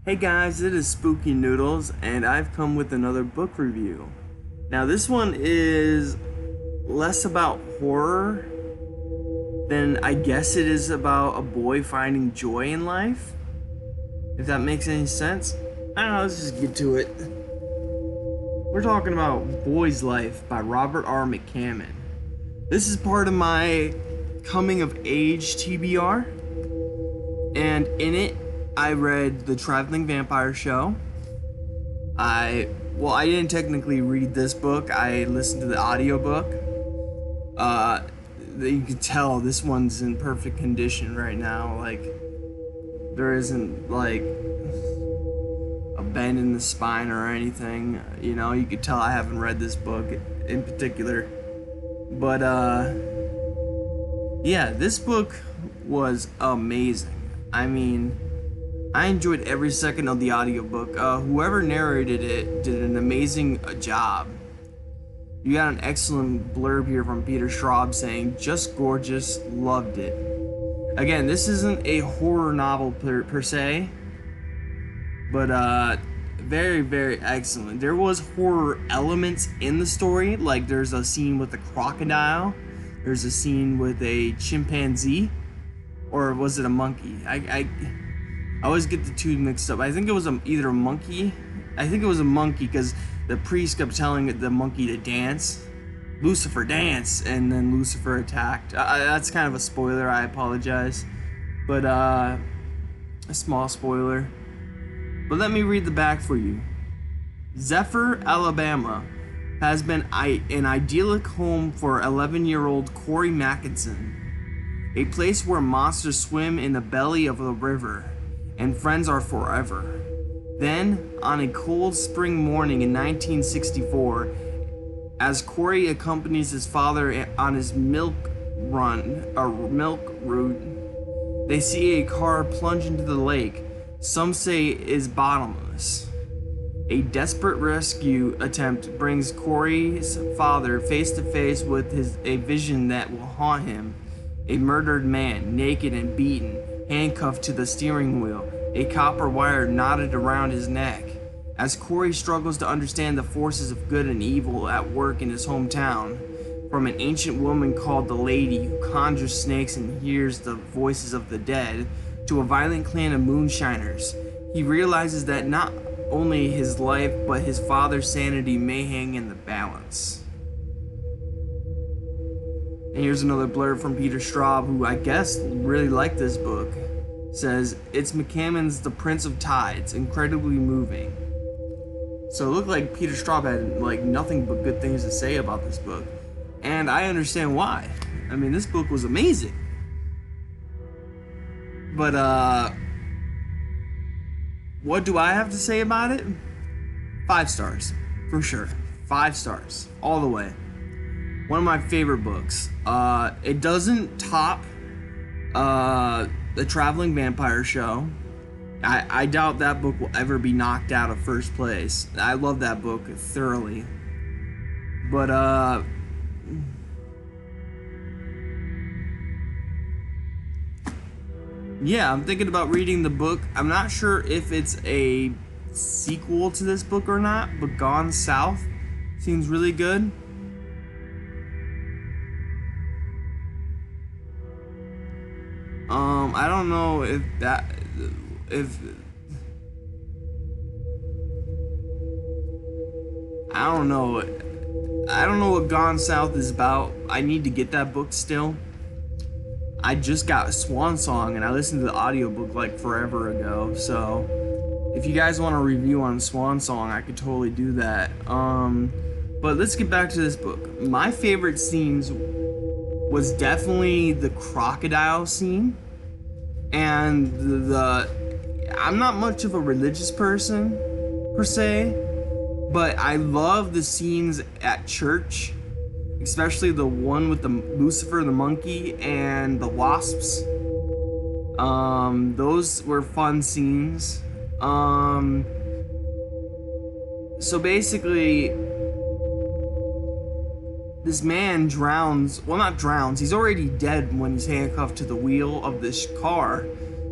Hey guys, it is Spooky Noodles, and I've come with another book review. Now, this one is less about horror than I guess it is about a boy finding joy in life. If that makes any sense. I don't know, let's just get to it. We're talking about Boy's Life by Robert R. McCammon. This is part of my coming of age TBR, and in it, I read The Traveling Vampire Show. I didn't technically read this book. I listened to the audiobook. You can tell this one's in perfect condition right now. Like, there isn't like a bend in the spine or anything. You know, you could tell I haven't read this book in particular. But yeah, this book was amazing. I mean, I enjoyed every second of the audiobook. Whoever narrated it did an amazing job. You got an excellent blurb here from Peter Straub saying, "Just gorgeous, loved it." Again, this isn't a horror novel per se, but very, very excellent. There was horror elements in the story, like there's a scene with a crocodile, there's a scene with a chimpanzee, or was it a monkey? I always get the two mixed up. I think it was either a monkey. I think it was a monkey because the priest kept telling the monkey to dance. Lucifer, dance! And then Lucifer attacked. That's kind of a spoiler, I apologize. But, a small spoiler. But let me read the back for you. Zephyr, Alabama has been an idyllic home for 11-year-old Corey Mackinson. A place where monsters swim in the belly of the river, and friends are forever. Then, on a cold spring morning in 1964, as Corey accompanies his father on his milk route, they see a car plunge into the lake. Some say is bottomless. A desperate rescue attempt brings Corey's father face to face with a vision that will haunt him. A murdered man, naked and beaten, handcuffed to the steering wheel, a copper wire knotted around his neck. As Corey struggles to understand the forces of good and evil at work in his hometown, from an ancient woman called the Lady who conjures snakes and hears the voices of the dead, to a violent clan of moonshiners, he realizes that not only his life but his father's sanity may hang in the balance. And here's another blurb from Peter Straub, who I guess really liked this book. Says, "It's McCammon's The Prince of Tides, incredibly moving." So it looked like Peter Straub had like nothing but good things to say about this book. And I understand why. I mean, this book was amazing. But what do I have to say about it? 5 stars, for sure. 5 stars, all the way. One of my favorite books. It doesn't top The Traveling Vampire Show. I doubt that book will ever be knocked out of first place. I love that book thoroughly. But yeah, I'm thinking about reading the book. I'm not sure if it's a sequel to this book or not, but Gone South seems really good. I don't know if I don't know what Gone South is about. I need to get that book still. I just got Swan Song and I listened to the audiobook like forever ago, so if you guys want a review on Swan Song, I could totally do that. But let's get back to this book. My favorite scenes was definitely the crocodile scene, and I'm not much of a religious person per se, but I love the scenes at church, especially the one with the Lucifer, the monkey, and the wasps. Those were fun scenes. So basically, this man drowns. Well, not drowns. He's already dead when he's handcuffed to the wheel of this car.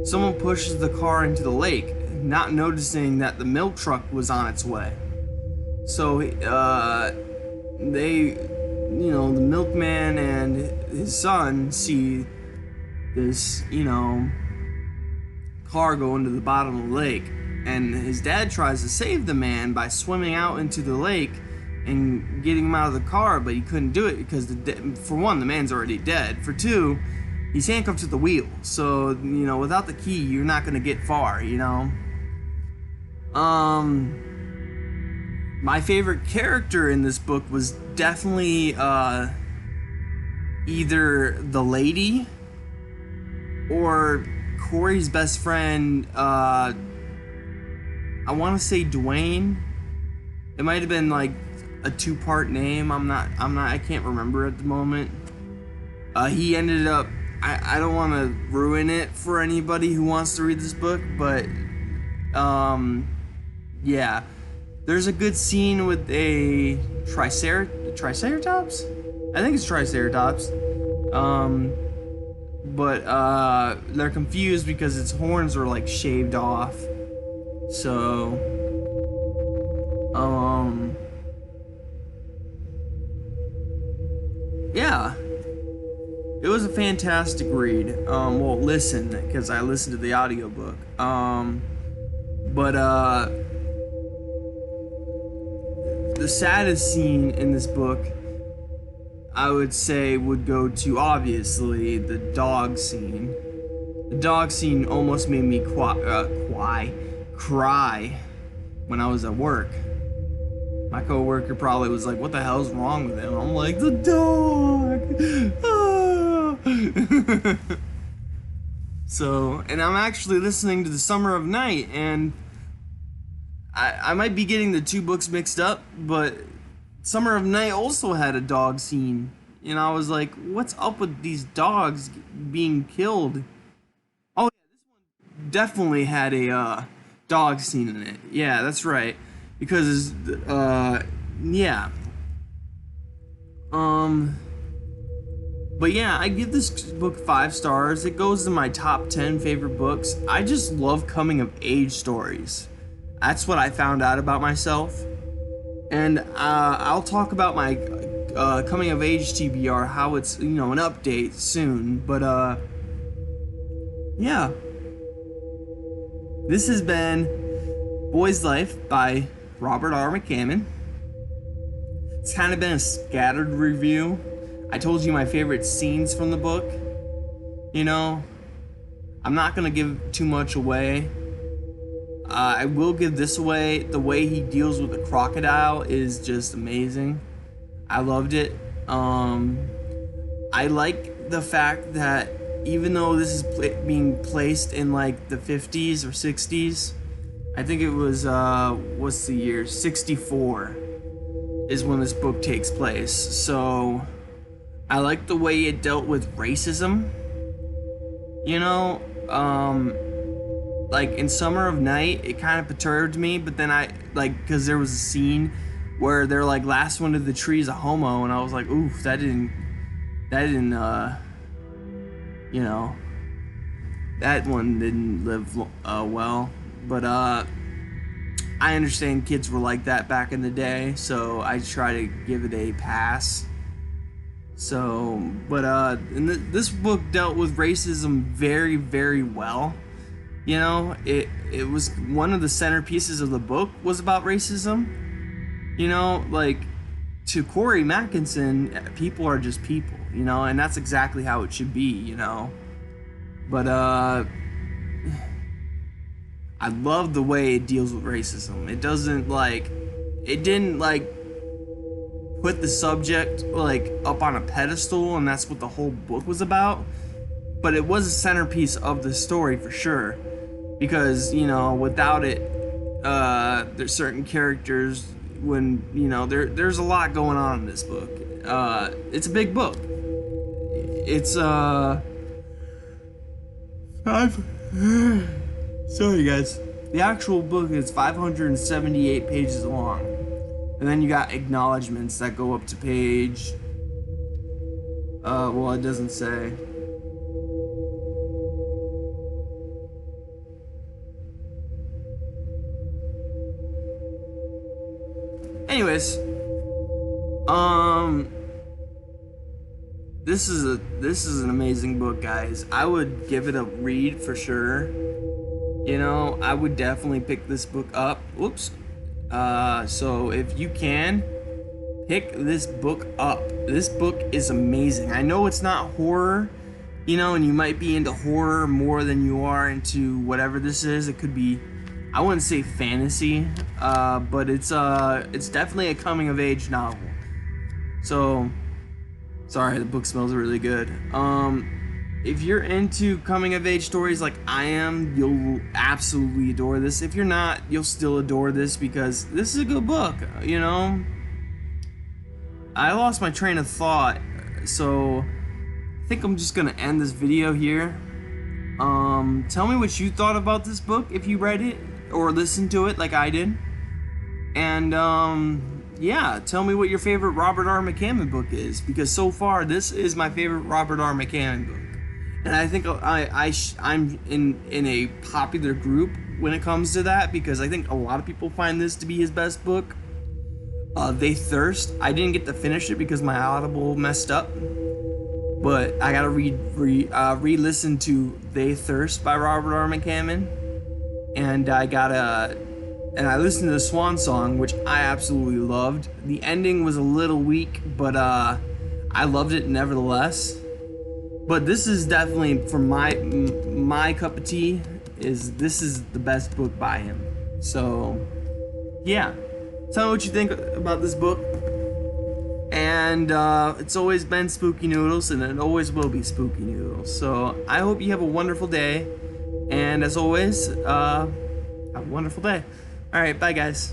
Someone pushes the car into the lake. not noticing that the milk truck was on its way. So they, the milkman and his son see this, car go into the bottom of the lake, and his dad tries to save the man by swimming out into the lake and getting him out of the car, but he couldn't do it because for one, the man's already dead. For two, he's handcuffed to the wheel. So, without the key, you're not gonna get far, My favorite character in this book was definitely either the lady or Corey's best friend. I want to say Dwayne. It might have been like a two-part name. I can't remember at the moment. He ended up, I don't want to ruin it for anybody who wants to read this book, but yeah, there's a good scene with a triceratops? I think it's triceratops. But they're confused because its horns are like shaved off. So yeah, it was a fantastic read. Well, listen, because I listened to the audiobook. But the saddest scene in this book, I would say, would go to, obviously, the dog scene. The dog scene almost made me cry when I was at work. My coworker probably was like, "What the hell's wrong with him?" I'm like, "The dog!" Ah. So, and I'm actually listening to The Summer of Night, and I might be getting the two books mixed up, but Summer of Night also had a dog scene. And I was like, what's up with these dogs being killed? Oh, yeah, this one definitely had a dog scene in it. Yeah, that's right. Because, yeah. But yeah, I give this book 5 stars. It goes to my top 10 favorite books. I just love coming of age stories. That's what I found out about myself. And I'll talk about my coming of age TBR, how it's, an update soon. But yeah. This has been Boy's Life by Robert R. McCammon. It's kind of been a scattered review. I told you my favorite scenes from the book. I'm not going to give too much away. I will give this away. The way he deals with the crocodile is just amazing. I loved it. I like the fact that even though this is being placed in like the 50s or 60s, I think it was, what's the year? 64 is when this book takes place. So I like the way it dealt with racism. Like in Summer of Night, it kind of perturbed me, but then because there was a scene where they're like, last one to the tree is a homo, and I was like, oof, that didn't, that one didn't live well. But I understand kids were like that back in the day, so I try to give it a pass. So, but and this book dealt with racism very, very well. It was one of the centerpieces of the book was about racism. Like, to Corey Mackinson, people are just people, and that's exactly how it should be, But I love the way it deals with racism. It didn't put the subject up on a pedestal, and that's what the whole book was about. But it was a centerpiece of the story for sure. Because, without it, there's certain characters when, there's a lot going on in this book. It's a big book. It's, sorry guys. The actual book is 578 pages long. And then you got acknowledgments that go up to page, well, it doesn't say. Anyways, this is an amazing book, guys. I would give it a read for sure. You know, I would definitely pick this book up. Whoops. So if you can, pick this book up. This book is amazing. I know it's not horror, you know, and you might be into horror more than you are into whatever this is. It could be, I wouldn't say fantasy, but it's definitely a coming of age novel. So, sorry, the book smells really good. If you're into coming of age stories like I am, you'll absolutely adore this. If you're not, you'll still adore this because this is a good book, you know? I lost my train of thought, so I think I'm just gonna end this video here. Tell me what you thought about this book if you read it or listened to it like I did. And yeah, tell me what your favorite Robert R. McCammon book is, because so far this is my favorite Robert R. McCammon book. And I think I'm in a popular group when it comes to that, because I think a lot of people find this to be his best book. They Thirst. I didn't get to finish it because my Audible messed up, but I gotta re-listen to They Thirst by Robert R. McCammon, and I listened to the Swan Song, which I absolutely loved. The ending was a little weak, but I loved it nevertheless. But this is definitely, for my cup of tea, this is the best book by him. So, yeah. Tell me what you think about this book. And it's always been Spooky Noodles, and it always will be Spooky Noodles. So, I hope you have a wonderful day. And as always, have a wonderful day. Alright, bye guys.